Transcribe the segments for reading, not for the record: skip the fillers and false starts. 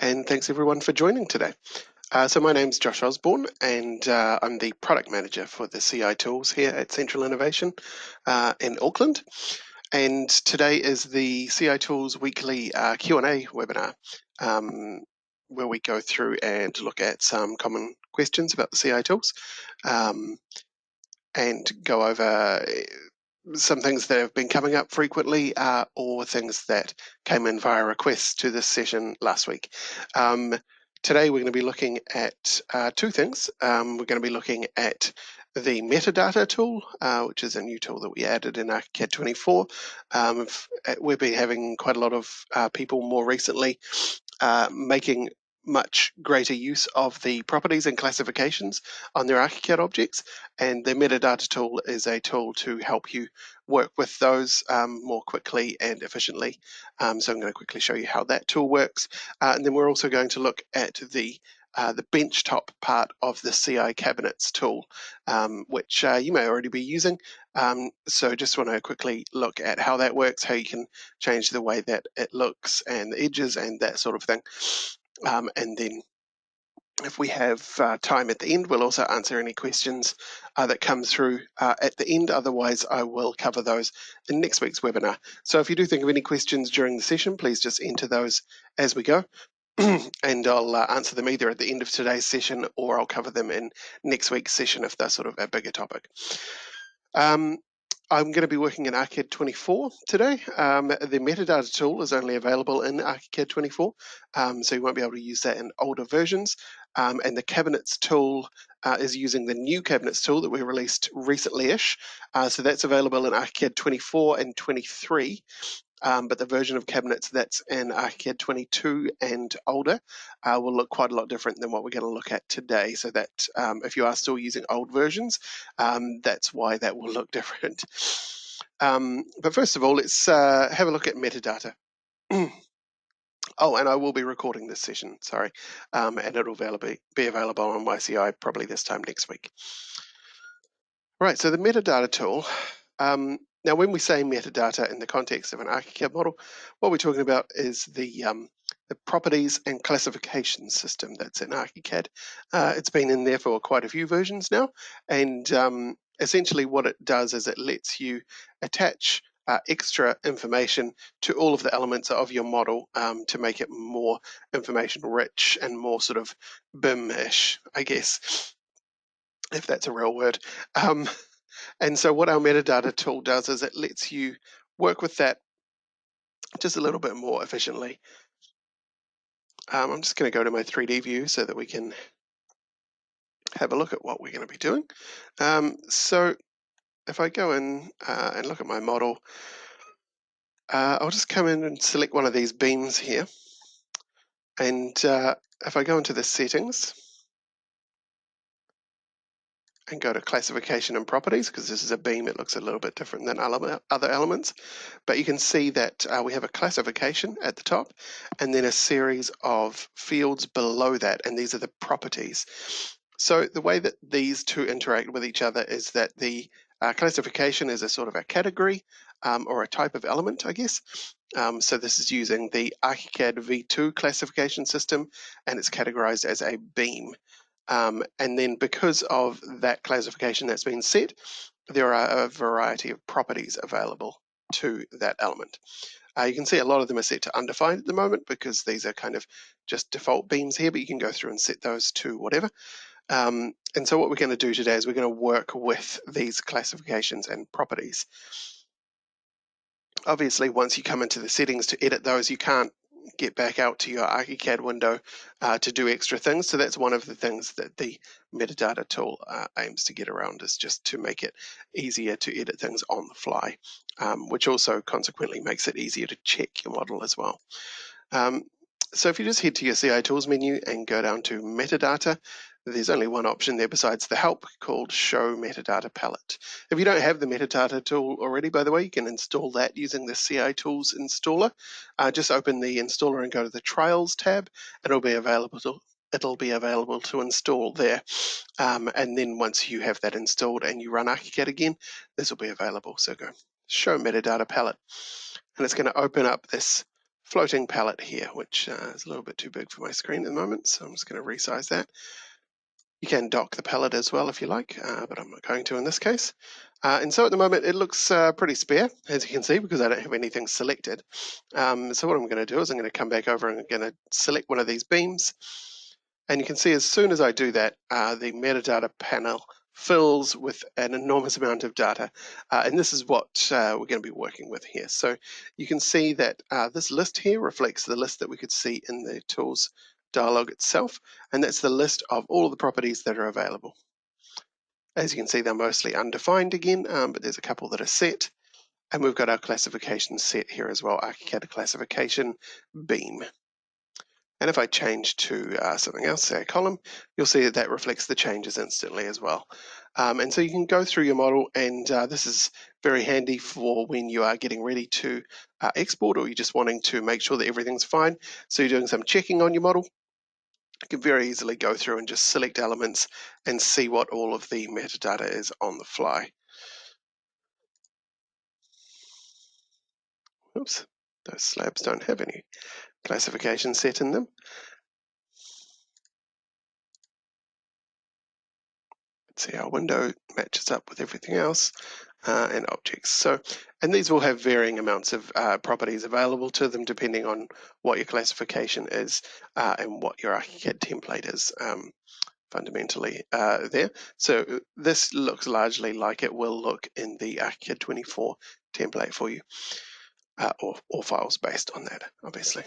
and thanks everyone for joining today. So my name's Josh Osborne, and I'm the product manager for the CI tools here at Central Innovation in Auckland. And today is the CI Tools weekly Q&A webinar, where we go through and look at some common questions about the CI tools and go over some things that have been coming up frequently or things that came in via requests to this session last week. Today we're going to be looking at two things. We're going to be looking at the Metadata tool, which is a new tool that we added in ArchiCAD 24. We've been having quite a lot of people more recently making much greater use of the properties and classifications on their ArchiCAD objects, and the Metadata tool is a tool to help you work with those more quickly and efficiently. So I'm going to quickly show you how that tool works, and then we're also going to look at the Benchtop part of the Ci Cabinets tool, which you may already be using. So just want to quickly look at how that works, how you can change the way that it looks and the edges and that sort of thing. And then if we have time at the end, we'll also answer any questions that come through at the end. Otherwise, I will cover those in next week's webinar. So if you do think of any questions during the session, please just enter those as we go. And I'll answer them either at the end of today's session or I'll cover them in next week's session if they're sort of a bigger topic. I'm going to be working in ArchiCAD 24 today. The Metadata tool is only available in ArchiCAD 24, so you won't be able to use that in older versions. And the Cabinets tool is using the new Cabinets tool that we released recently-ish. So that's available in ArchiCAD 24 and 23. But the version of Cabinets that's in ArchiCAD 22 and older will look quite a lot different than what we're going to look at today. So that if you are still using old versions, that's why that will look different. But first of all, let's have a look at metadata. Oh, and I will be recording this session, sorry, and it'll be available on YCI probably this time next week. Right, so the metadata tool. Now, when we say metadata in the context of an ArchiCAD model, what we're talking about is the properties and classification system that's in ArchiCAD. It's been in there for quite a few versions now, and essentially what it does is it lets you attach extra information to all of the elements of your model to make it more information rich and more sort of BIM-ish, I guess, if that's a real word. And so what our metadata tool does is it lets you work with that just a little bit more efficiently. I'm just going to go to my 3D view so that we can have a look at what we're going to be doing. So if I go in and look at my model, I'll just come in and select one of these beams here. And if I go into the settings, and go to classification and properties, because this is a beam, it looks a little bit different than other elements. But you can see that we have a classification at the top and then a series of fields below that, and these are the properties. So the way that these two interact with each other is that the classification is a sort of a category or a type of element, I guess. So this is using the ArchiCAD V2 classification system, and it's categorized as a beam. And then because of that classification that's been set, there are a variety of properties available to that element. You can see a lot of them are set to undefined at the moment because these are kind of just default beams here, but you can go through and set those to whatever. And so what we're going to do today is we're going to work with these classifications and properties. Obviously, once you come into the settings to edit those, you can't get back out to your ArchiCAD window to do extra things. So that's one of the things that the metadata tool aims to get around, is just to make it easier to edit things on the fly, which also consequently makes it easier to check your model as well. So if you just head to your CI Tools menu and go down to Metadata, there's only one option there besides the help called Show Metadata Palette. If you don't have the Metadata tool already, by the way, you can install that using the CI Tools installer. Just open the installer and go to the Trials tab, and it'll be available to install there. And then once you have that installed and you run ArchiCAD again, this will be available. So go Show Metadata Palette, and it's going to open up this floating palette here, which is a little bit too big for my screen at the moment, so I'm just going to resize that. You can dock the palette as well if you like, but I'm not going to in this case. And so at the moment it looks pretty spare, as you can see, because I don't have anything selected. So what I'm going to do is I'm going to come back over and I'm going to select one of these beams. And you can see as soon as I do that, the metadata panel fills with an enormous amount of data. And this is what we're going to be working with here. So you can see that this list here reflects the list that we could see in the tools dialog itself, and that's the list of all of the properties that are available. As you can see, they're mostly undefined again, but there's a couple that are set, and we've got our classification set here as well, ArchiCAD classification beam. And if I change to something else, say a column, you'll see that that reflects the changes instantly as well. And so you can go through your model, and this is very handy for when you are getting ready to export, or you're just wanting to make sure that everything's fine. So you're doing some checking on your model. You can very easily go through and just select elements and see what all of the metadata is on the fly. Oops, those slabs don't have any classification set in them. Let's see, our window matches up with everything else and objects. So, and these will have varying amounts of properties available to them depending on what your classification is and what your ArchiCAD template is. Fundamentally there. So this looks largely like it will look in the ArchiCAD 24 template for you, or files based on that, obviously.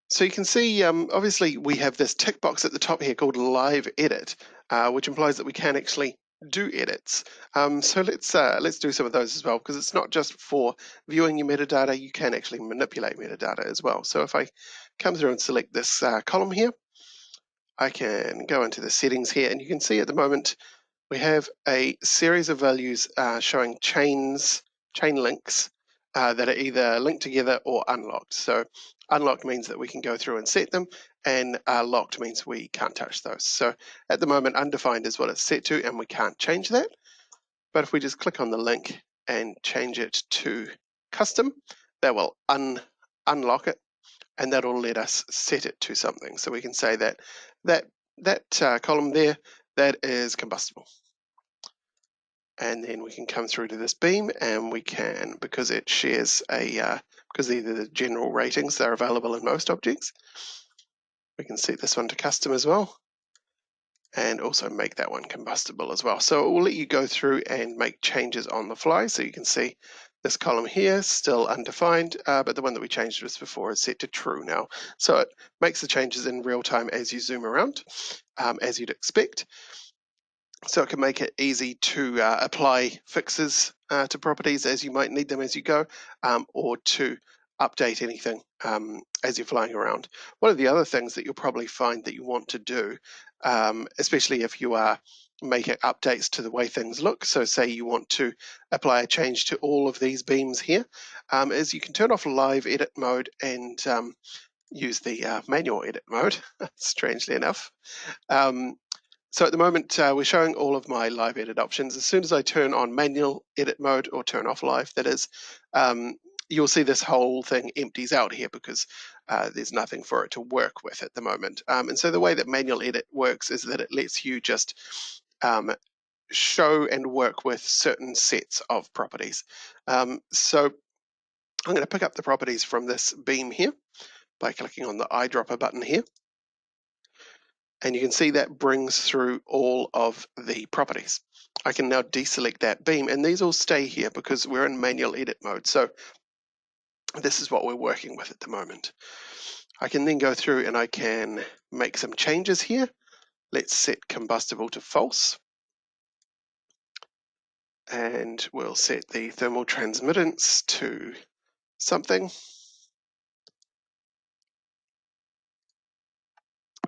So you can see, obviously, we have this tick box at the top here called Live Edit, which implies that we can actually do edits. So let's do some of those as well, because it's not just for viewing your metadata, you can actually manipulate metadata as well. So if I come through and select this column here, I can go into the settings here, and you can see at the moment we have a series of values showing chain links that are either linked together or unlocked. So unlocked means that we can go through and set them, and locked means we can't touch those. So at the moment, undefined is what it's set to, and we can't change that. But if we just click on the link and change it to custom, that will unlock it, and that'll let us set it to something. So we can say that column there, that is combustible. And then we can come through to this beam, and we can, because it shares because these are the general ratings, they're available in most objects, we can set this one to custom as well, and also make that one combustible as well. So it will let you go through and make changes on the fly. So you can see this column here, still undefined, but the one that we changed just before is set to true now. So it makes the changes in real time as you zoom around, as you'd expect. So it can make it easy to apply fixes to properties as you might need them as you go, or to update anything as you're flying around. One of the other things that you'll probably find that you want to do, especially if you are making updates to the way things look, so say you want to apply a change to all of these beams here, is you can turn off live edit mode and use the manual edit mode, strangely enough. So at the moment, we're showing all of my live edit options. As soon as I turn on manual edit mode, or turn off live, that is, you'll see this whole thing empties out here because there's nothing for it to work with at the moment. And so the way that manual edit works is that it lets you just show and work with certain sets of properties. So I'm going to pick up the properties from this beam here by clicking on the eyedropper button here. And you can see that brings through all of the properties. I can now deselect that beam, and these all stay here because we're in manual edit mode. So this is what we're working with at the moment. I can then go through and I can make some changes here. Let's set combustible to false. And we'll set the thermal transmittance to something.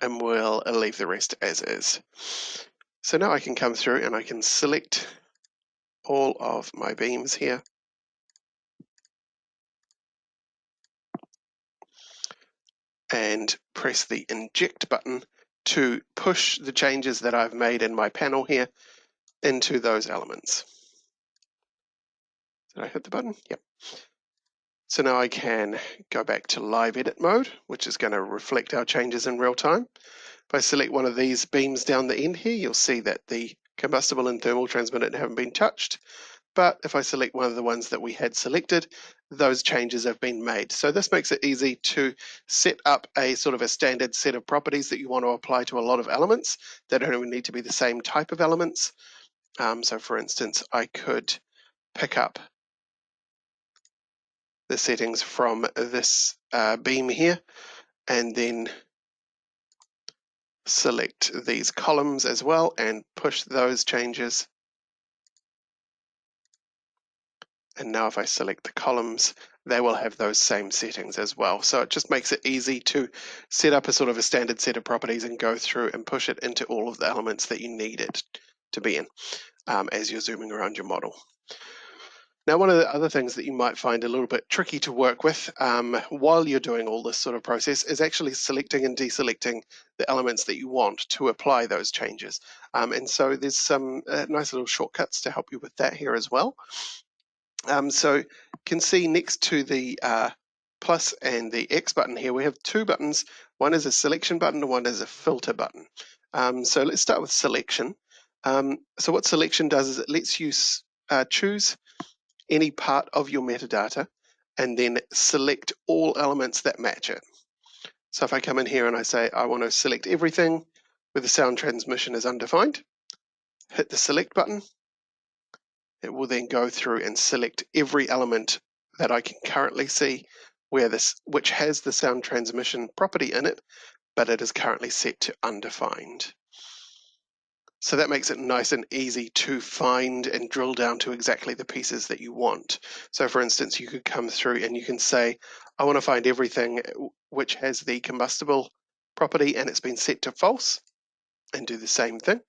And we'll leave the rest as is. So now I can come through and I can select all of my beams here. And press the inject button to push the changes that I've made in my panel here into those elements. Did I hit the button? Yep. So now I can go back to live edit mode, which is going to reflect our changes in real time. If I select one of these beams down the end here, you'll see that the combustible and thermal transmitted haven't been touched. But if I select one of the ones that we had selected, those changes have been made. So this makes it easy to set up a sort of a standard set of properties that you want to apply to a lot of elements that don't even need to be the same type of elements. So for instance, I could pick up the settings from this beam here and then select these columns as well and push those changes. And now if I select the columns, they will have those same settings as well. So it just makes it easy to set up a sort of a standard set of properties and go through and push it into all of the elements that you need it to be in as you're zooming around your model. Now, one of the other things that you might find a little bit tricky to work with while you're doing all this sort of process is actually selecting and deselecting the elements that you want to apply those changes. And so there's some nice little shortcuts to help you with that here as well. So you can see next to the plus and the X button here, we have two buttons. One is a selection button and one is a filter button. So let's start with selection. So what selection does is it lets you choose any part of your metadata and then select all elements that match it. So if I come in here and I say I want to select everything where the sound transmission is undefined, hit the select button, it will then go through and select every element that I can currently see which has the sound transmission property in it, but it is currently set to undefined. So that makes it nice and easy to find and drill down to exactly the pieces that you want. So for instance, you could come through and you can say, I want to find everything which has the combustible property and it's been set to false, and do the same thing.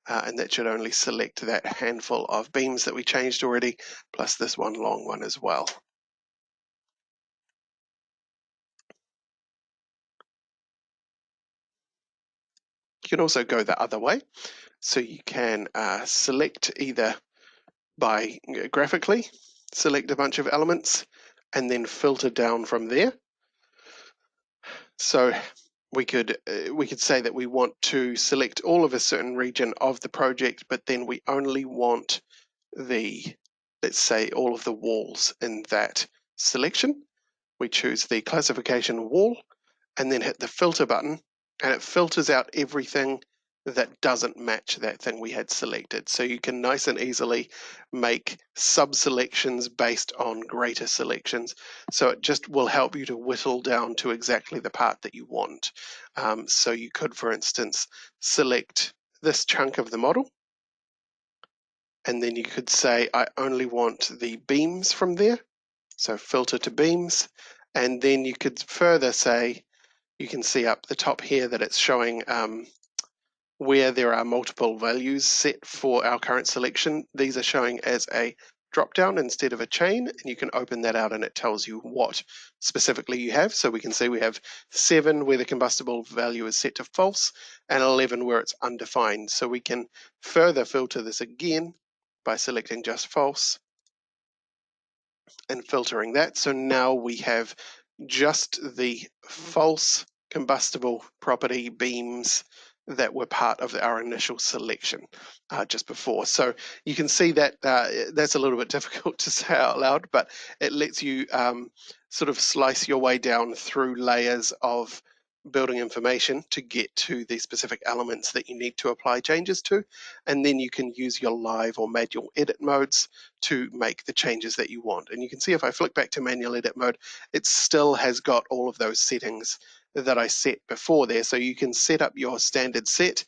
And that should only select that handful of beams that we changed already, plus this one long one as well. You can also go the other way. So you can select either by graphically, select a bunch of elements, and then filter down from there. So we could say that we want to select all of a certain region of the project, but then we only want let's say all of the walls in that selection. We choose the classification wall and then hit the filter button, and it filters out everything that doesn't match that thing we had selected. So you can nice and easily make sub-selections based on greater selections. So it just will help you to whittle down to exactly the part that you want. So you could, for instance, select this chunk of the model, and then you could say, I only want the beams from there. So filter to beams, and then you could further say, you can see up the top here that it's showing where there are multiple values set for our current selection. These are showing as a drop down instead of a chain, and you can open that out and it tells you what specifically you have. So we can see we have 7 where the combustible value is set to false and 11 where it's undefined. So we can further filter this again by selecting just false and filtering that. So now we have just the false combustible property beams that were part of our initial selection just before. So you can see that that's a little bit difficult to say out loud, but it lets you sort of slice your way down through layers of building information to get to the specific elements that you need to apply changes to, and then you can use your live or manual edit modes to make the changes that you want. And you can see if I flick back to manual edit mode, it still has got all of those settings that I set before there. So you can set up your standard set,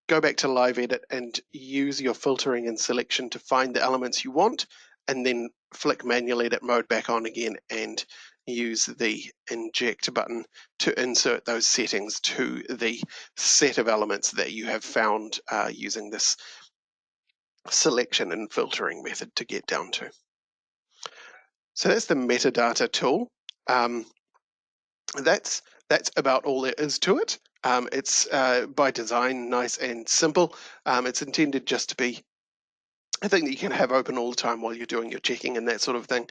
go back to live edit and use your filtering and selection to find the elements you want, and then flick manual edit mode back on again and use the inject button to insert those settings to the set of elements that you have found using this selection and filtering method to get down to. So that's the metadata tool. That's about all there is to it. It's by design nice and simple. It's intended just to be a thing that you can have open all the time while you're doing your checking and that sort of thing.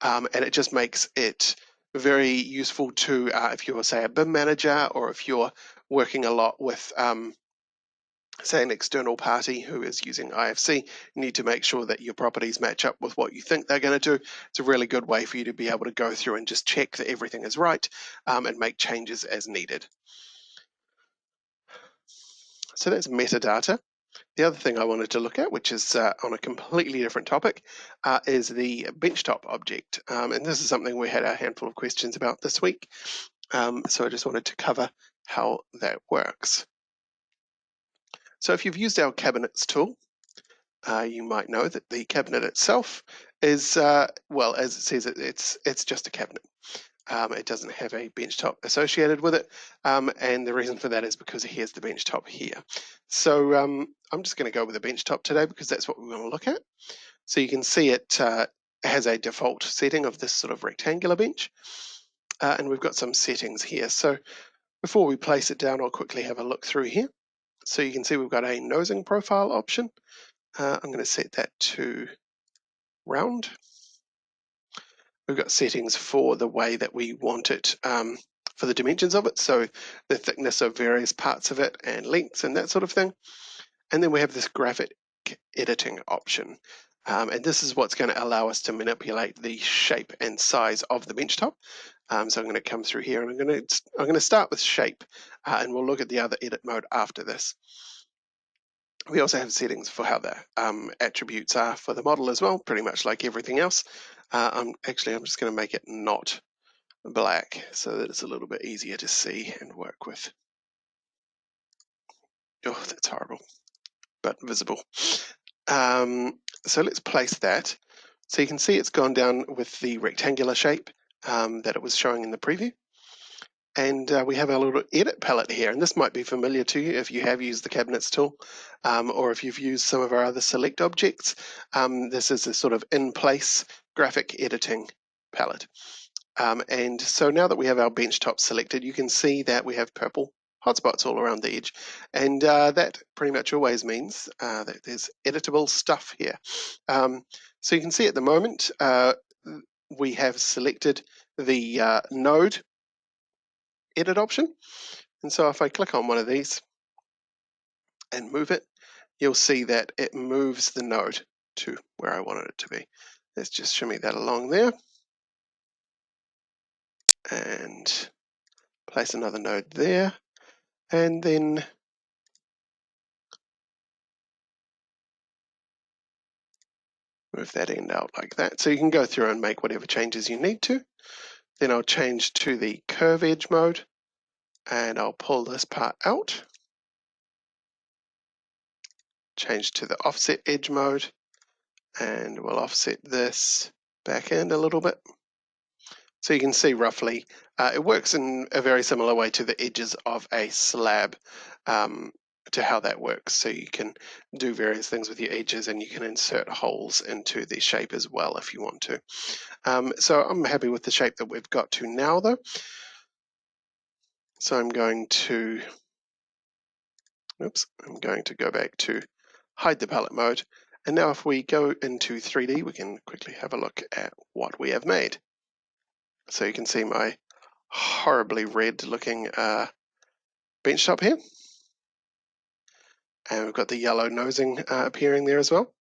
And it just makes it very useful to, if you're, say, a BIM manager, or if you're working a lot with, say, an external party who is using IFC, you need to make sure that your properties match up with what you think they're going to do. It's a really good way for you to be able to go through and just check that everything is right, and make changes as needed. So that's metadata. The other thing I wanted to look at, which is on a completely different topic, is the Benchtop object. And this is something we had a handful of questions about this week. So I just wanted to cover how that works. So if you've used our cabinets tool, you might know that the cabinet itself is, well, as it says, it's just a cabinet. It doesn't have a benchtop associated with it, and the reason for that is because here's the benchtop here. So I'm just going to go with a benchtop today because that's what we want to look at. So you can see it has a default setting of this sort of rectangular bench, and we've got some settings here. So before we place it down, I'll quickly have a look through here. So you can see we've got a nosing profile option. I'm going to set that to round. We've got settings for the way that we want it, for the dimensions of it, so the thickness of various parts of it and lengths and that sort of thing. And then we have this graphic editing option. And this is what's going to allow us to manipulate the shape and size of the benchtop. So I'm going to come through here and I'm going to start with shape, and we'll look at the other edit mode after this. We also have settings for how the attributes are for the model as well, pretty much like everything else. I'm just going to make it not black so that it's a little bit easier to see and work with. Oh, that's horrible, but visible. So let's place that. So you can see it's gone down with the rectangular shape that it was showing in the preview. And we have our little edit palette here, and this might be familiar to you if you have used the cabinets tool, or if you've used some of our other select objects. This is a sort of in-place graphic editing palette. And so now that we have our benchtop selected, you can see that we have purple hotspots all around the edge. And that pretty much always means that there's editable stuff here. So you can see at the moment, we have selected the node edit option. And so if I click on one of these and move it, you'll see that it moves the node to where I wanted it to be. Let's just shimmy that along there and place another node there, and then move that end out like that. So you can go through and make whatever changes you need to. Then I'll change to the curve edge mode, and I'll pull this part out. Change to the offset edge mode, and we'll offset this back in a little bit. So you can see roughly, it works in a very similar way to the edges of a slab, to how that works. So you can do various things with your edges, and you can insert holes into the shape as well if you want to. So I'm happy with the shape that we've got to now though. So I'm going to go back to hide the palette mode. And now if we go into 3D, we can quickly have a look at what we have made. So you can see my horribly red looking benchtop here. And we've got the yellow nosing appearing there as well.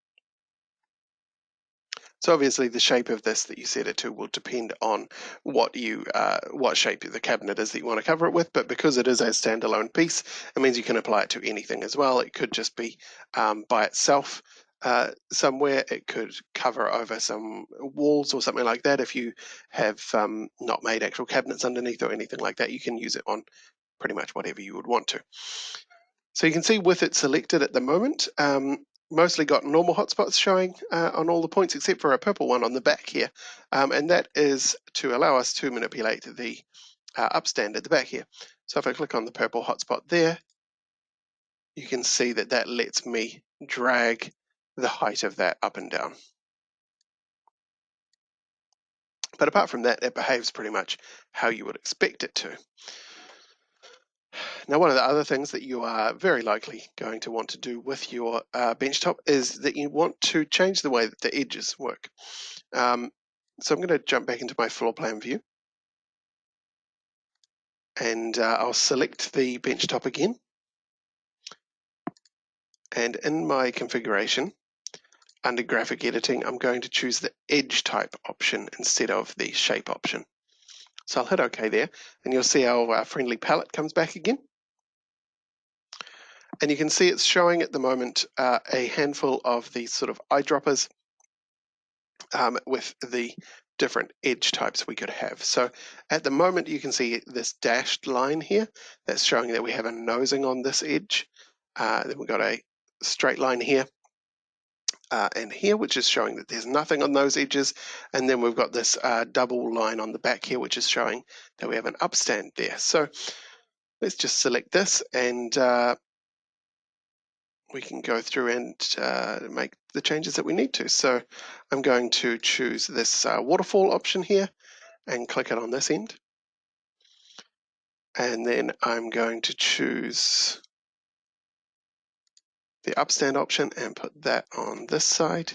So obviously the shape of this that you set it to will depend on what shape the cabinet is that you want to cover it with, but because it is a standalone piece, it means you can apply it to anything as well. It could just be by itself somewhere. It could cover over some walls or something like that. If you have not made actual cabinets underneath or anything like that, you can use it on pretty much whatever you would want to. So you can see with it selected at the moment, mostly got normal hotspots showing on all the points except for a purple one on the back here. And that is to allow us to manipulate the upstand at the back here. So if I click on the purple hotspot there, you can see that that lets me drag the height of that up and down. But apart from that, it behaves pretty much how you would expect it to. Now, one of the other things that you are very likely going to want to do with your Benchtop is that you want to change the way that the edges work. So I'm going to jump back into my floor plan view, and I'll select the Benchtop again. And in my configuration, under graphic editing, I'm going to choose the edge type option instead of the shape option. So I'll hit OK there, and you'll see our friendly palette comes back again. And you can see it's showing at the moment a handful of these sort of eyedroppers with the different edge types we could have. So at the moment you can see this dashed line here that's showing that we have a nosing on this edge. Then we've got a straight line here and here, which is showing that there's nothing on those edges. And then we've got this double line on the back here, which is showing that we have an upstand there. So let's just select this, and we can go through and make the changes that we need to. So I'm going to choose this waterfall option here and click it on this end. And then I'm going to choose the upstand option and put that on this side.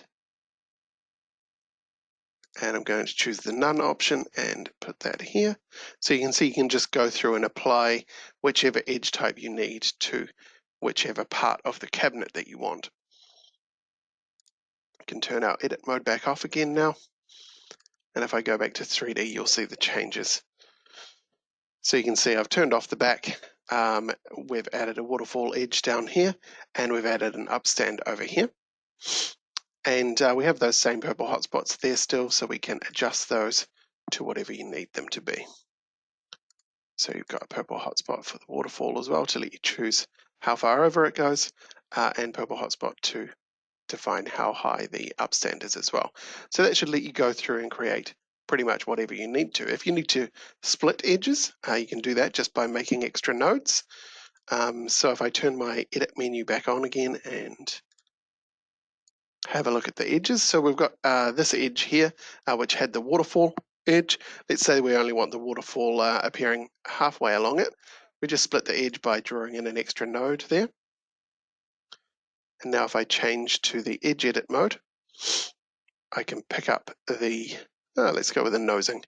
And I'm going to choose the none option and put that here. So you can see you can just go through and apply whichever edge type you need to whichever part of the cabinet that you want. I can turn our edit mode back off again now. And if I go back to 3D, you'll see the changes. So you can see I've turned off the back. We've added a waterfall edge down here, and we've added an upstand over here. And we have those same purple hotspots there still, so we can adjust those to whatever you need them to be. So you've got a purple hotspot for the waterfall as well to let you choose how far over it goes, and purple hotspot to define how high the upstand is as well. So that should let you go through and create pretty much whatever you need to. If you need to split edges, you can do that just by making extra nodes. So if I turn my edit menu back on again and have a look at the edges. So we've got this edge here, which had the waterfall edge. Let's say we only want the waterfall appearing halfway along it. We just split the edge by drawing in an extra node there. And now if I change to the edge edit mode, I can pick up the, let's go with the nosing.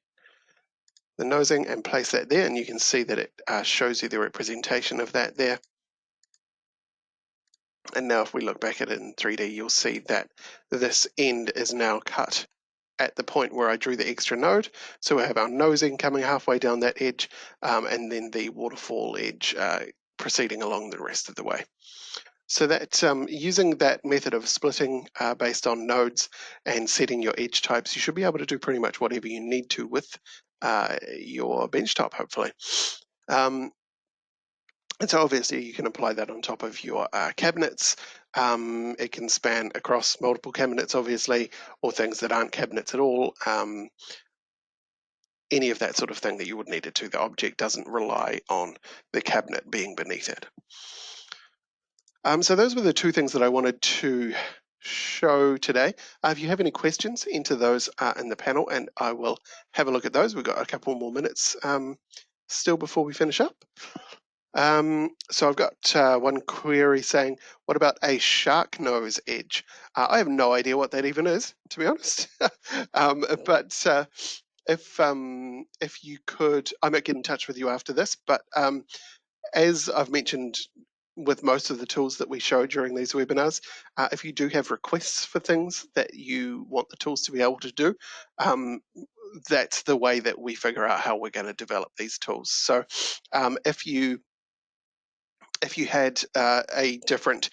The nosing and place that there, and you can see that it shows you the representation of that there. And now if we look back at it in 3D, you'll see that this end is now cut at the point where I drew the extra node. So we have our nosing coming halfway down that edge, and then the waterfall edge proceeding along the rest of the way. So that using that method of splitting based on nodes and setting your edge types, you should be able to do pretty much whatever you need to with your Benchtop, hopefully. And so obviously you can apply that on top of your cabinets. It can span across multiple cabinets, obviously, or things that aren't cabinets at all. Any of that sort of thing that you would need it to. The object doesn't rely on the cabinet being beneath it. So those were the two things that I wanted to show today. If you have any questions, enter those in the panel and I will have a look at those. We've got a couple more minutes still before we finish up. So I've got one query saying, what about a shark nose edge? I have no idea what that even is, to be honest. But if you could, I might get in touch with you after this, but as I've mentioned with most of the tools that we show during these webinars, if you do have requests for things that you want the tools to be able to do, that's the way that we figure out how we're going to develop these tools. So if you had a different,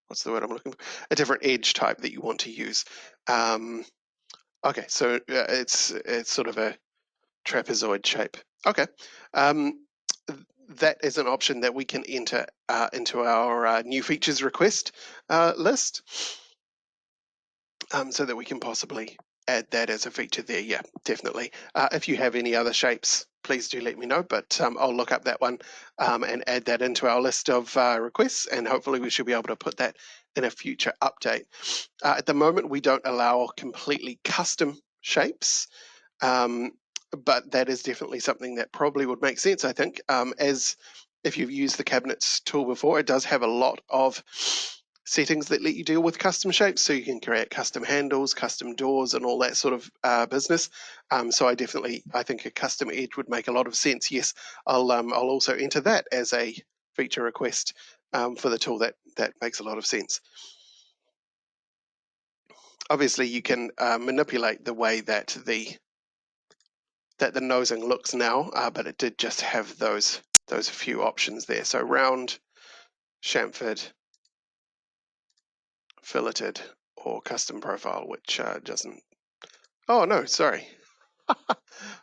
what's the word I'm looking for? A different edge type that you want to use. Okay, so it's sort of a trapezoid shape. Okay, that is an option that we can enter into our new features request list, so that we can possibly add that as a feature there. Yeah, definitely. If you have any other shapes, please do let me know, but I'll look up that one and add that into our list of requests, and hopefully we should be able to put that in a future update. At the moment, we don't allow completely custom shapes. but that is definitely something that probably would make sense, I think. As if you've used the cabinets tool before, it does have a lot of settings that let you deal with custom shapes, so you can create custom handles, custom doors, and all that sort of business. So I think a custom edge would make a lot of sense. Yes, I'll also enter that as a feature request for the tool. That makes a lot of sense. Obviously, you can manipulate the way that the nosing looks now, but it did just have those few options there. So round, chamfered, filleted, or custom profile, which doesn't. Oh no, sorry.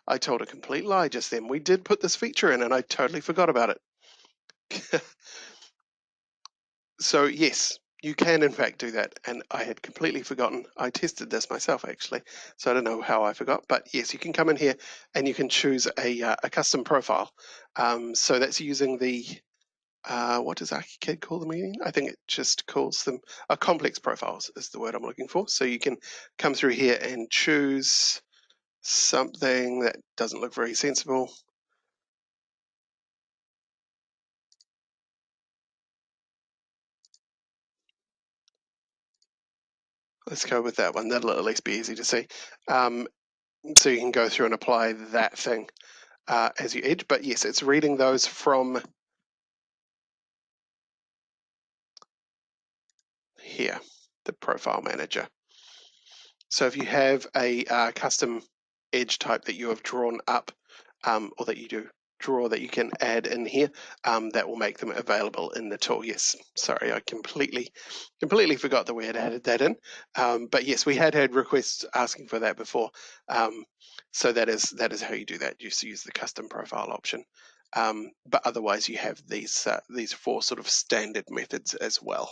I told a complete lie just then. We did put this feature in, and I totally forgot about it. So yes, you can in fact do that, and I had completely forgotten. I tested this myself actually, so I don't know how I forgot, but yes, you can come in here and you can choose a custom profile. So that's using the what does ArchiCAD call them again? I think it just calls them complex profiles is the word I'm looking for. So you can come through here and choose something that doesn't look very sensible. Let's go with that one. That'll at least be easy to see. So you can go through and apply that thing as you edge. But yes, it's reading those from here, the profile manager. So if you have a custom edge type that you have drawn up, or that you do draw that you can add in here, that will make them available in the tool. Yes, sorry, I completely forgot that we had added that in. But yes, we had requests asking for that before. So that is how you do that. You just use the custom profile option. But otherwise, you have these four sort of standard methods as well.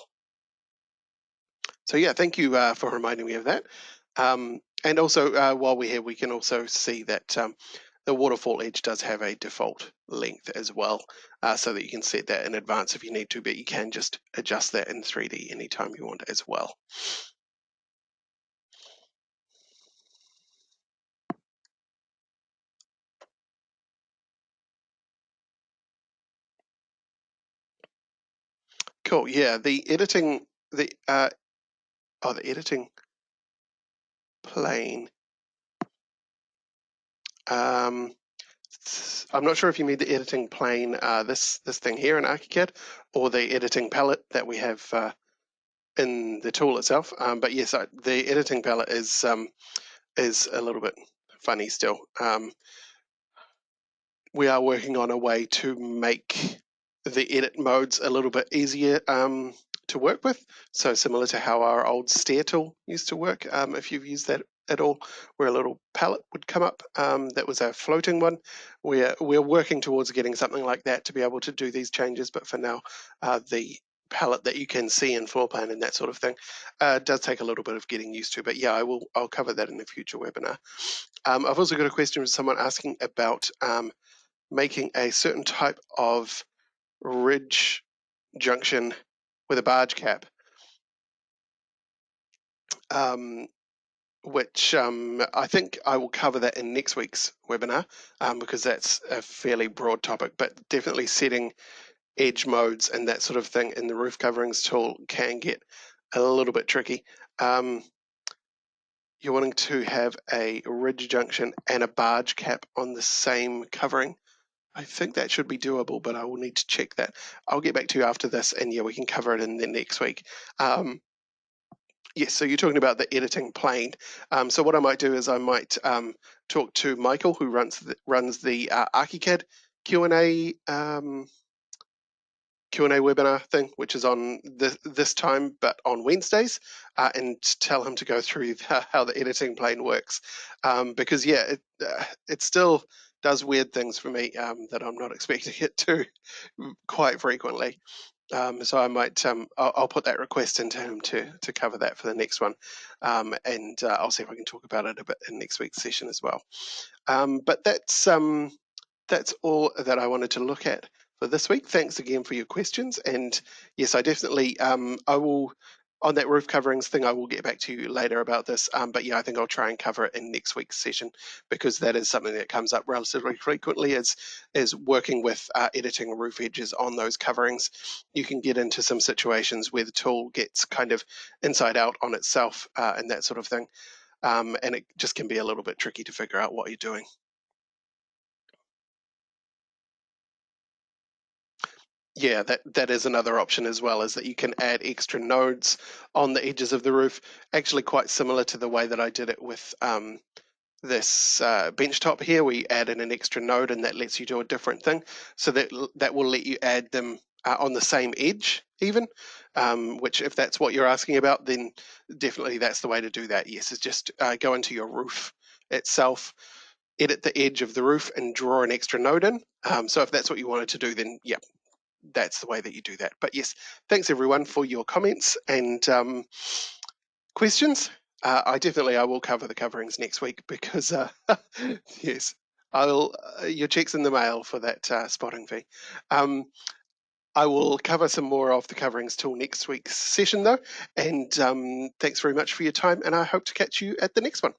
So yeah, thank you for reminding me of that. And also, while we're here, we can also see that the waterfall edge does have a default length as well, so that you can set that in advance if you need to, but you can just adjust that in 3D anytime you want as well. Cool. Yeah, the editing plane. I'm not sure if you mean the editing plane, this thing here in ArchiCAD, or the editing palette that we have in the tool itself. But yes, the editing palette is a little bit funny still. We are working on a way to make the edit modes a little bit easier to work with. So similar to how our old stair tool used to work, if you've used that at all, where a little palette would come up. That was a floating one. We're working towards getting something like that to be able to do these changes, but for now, the palette that you can see in floor plan and that sort of thing does take a little bit of getting used to. But yeah, I'll cover that in a future webinar. I've also got a question from someone asking about making a certain type of ridge junction with a barge cap, which I think I will cover that in next week's webinar, because that's a fairly broad topic, but definitely setting edge modes and that sort of thing in the roof coverings tool can get a little bit tricky. You're wanting to have a ridge junction and a barge cap on the same covering. I think that should be doable, but I will need to check that. I'll get back to you after this, and yeah, we can cover it in the next week. Yes, so you're talking about the editing plane. So what I might do is I might talk to Michael, who runs the ArchiCAD Q&A webinar thing, which is on this time, but on Wednesdays, and tell him to go through how the editing plane works. Because yeah, it still does weird things for me that I'm not expecting it to quite frequently. So I might, I'll put that request into him to cover that for the next one, and I'll see if I can talk about it a bit in next week's session as well. But that's all that I wanted to look at for this week. Thanks again for your questions, and yes, I definitely I will on that roof coverings thing, I will get back to you later about this. But yeah, I think I'll try and cover it in next week's session, because that is something that comes up relatively frequently, is working with editing roof edges on those coverings. You can get into some situations where the tool gets kind of inside out on itself and that sort of thing. And it just can be a little bit tricky to figure out what you're doing. Yeah, that is another option as well, is that you can add extra nodes on the edges of the roof, actually quite similar to the way that I did it with this benchtop here. We added an extra node, and that lets you do a different thing. So that will let you add them on the same edge even, which if that's what you're asking about, then definitely that's the way to do that. Yes, is just go into your roof itself, edit the edge of the roof and draw an extra node in. So if that's what you wanted to do, then yeah, that's the way that you do that. But yes, thanks everyone for your comments and questions. I will cover the coverings next week, because yes, I'll your check's in the mail for that spotting fee. I will cover some more of the coverings till next week's session though, and thanks very much for your time, and I hope to catch you at the next one.